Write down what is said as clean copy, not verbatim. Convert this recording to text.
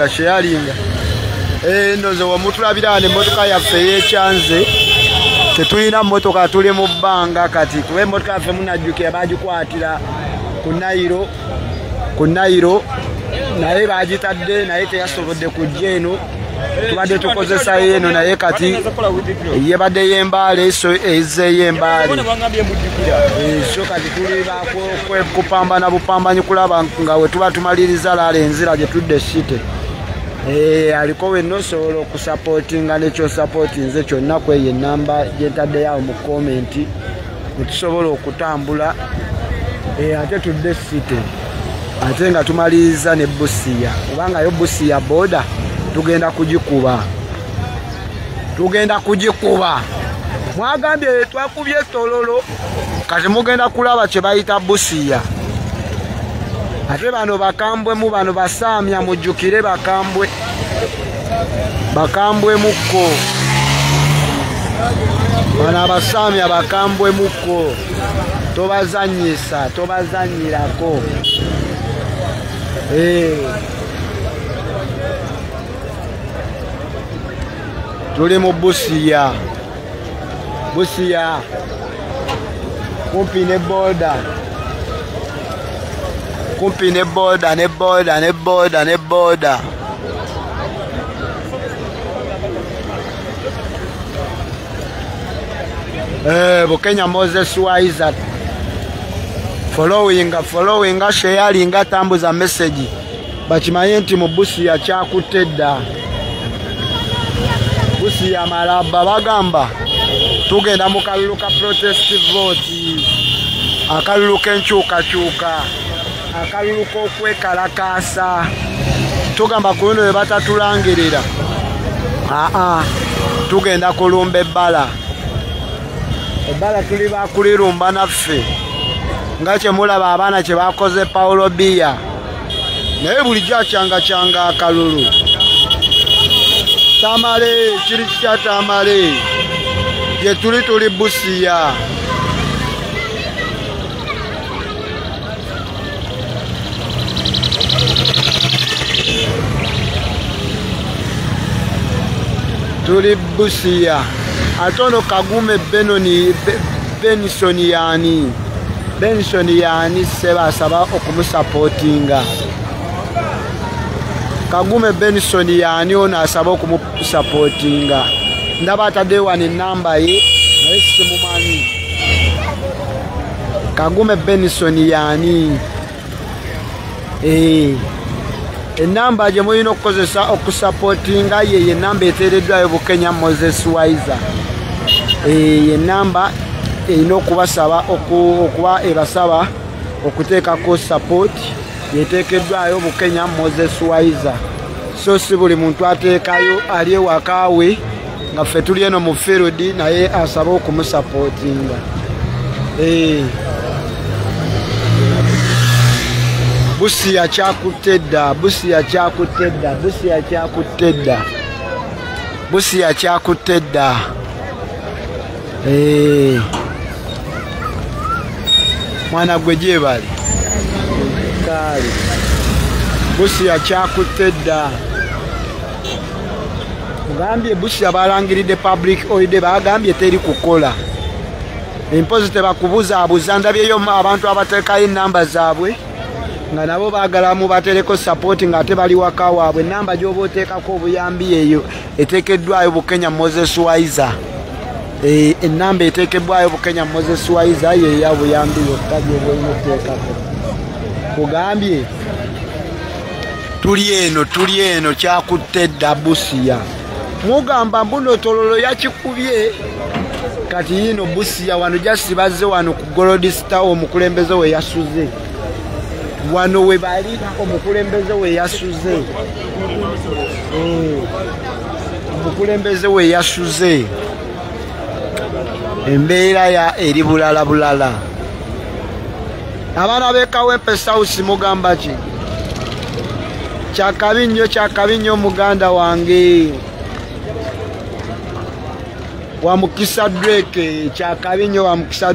sharinga ndozo wamutulabirane motoka yaffe yekyanze tetulina motoka tuli mu bbanga kati kuba emotoka yaffe munajjukira bagikwatira ku Nairo naye bagitadde naye teyasobodde kujja eno tubadde tukozesa eno naye kati yebadde yembaale ezeeyo embaale so kati tuli kupambana bupambanyi kulaba nga we tuba tumaliriza laala enzira gye tudde site aliko wenna osobola okusapootinga nekyo sapootinze kyonna kweyo enamba gyentaddeyo mu komenti netusobola okutambula ate tudde site ate nga tumaliriza ne Busia kubanga yo Busia boda tugenda kugikuba mwagambye twakubye tololo kati mugenda kulaba kye bayita Busia ate bano bakambwe mu bano basaamya mujjukire bakambwe mukko bana basaamya bakambwe mukko tobazanyisa tobazanyirako tuli mu Busia kumpi ne boda Bukenya Moses Waiza following sharing tambuza message bakimanye nti mu Busia kyakutedda Busia Malaba bagamba tugenda mu kalulu ka protest vote akalulu k'enkyukakyuka akalulu k'okwekalakaasa tugamba ku luno we batatulangirira tugenda kulumba ebbala tuli bakulirumba naffe nga kye mulaba abaana kye bakoze Paulo Biya naye bulijjo akyanga akalulu Tamale kiri kya Tamale gye tuli Busia atono Kagume Benson yani seba asaba okumusupportinga Kagume Benson yani ono asaba okumusupportinga ndaba atadde wano enamba ye naye simumanyi Kagume Benson yani enamba gye mulina okukozesa okusupportinga ye enamba eteereddwayo Bukenya Moses Waiza enamba erina okubasaba okuba ebasaba okuteekako support yeteekeddwayo Bukenya Moses Waiza so si buli muntu ateekayo ali ewaka we nga ffe tuli eno mu field naye asaba okumusupportinga Busia kyakutedda mwana gwe gyebali kale Busia kyakutedda mugambye Busia balangiridde public holiday bagambye teri kukola empozi tebakubuzabuza ndabyeyo abantu abateekayo enamba zaabwe nga nabo baagala mubatereko support nga ate bali waka waabwe enamba gy'oba oteekako obuyambi eyo eteekeddwayo Bukenya Moses Waiza enamba eteekebwayo Bukenya Moses Waiza yeya buyambi yokka gy'oba olina okuteekako kugambye tuli eno kyakutedda Busia mugamba mbuno tololo yakikubye kati yino Busia wano jasibazze wano ku Gorodista omukulembeze we yasuze wano we bali omukulembeze we yasuze embeera ya eri bulala abaana b'Ekawempe South mugamba ki kyakabi nnyo muganda wange wa mukisa Drake, kyakabi nnyo wa mukisa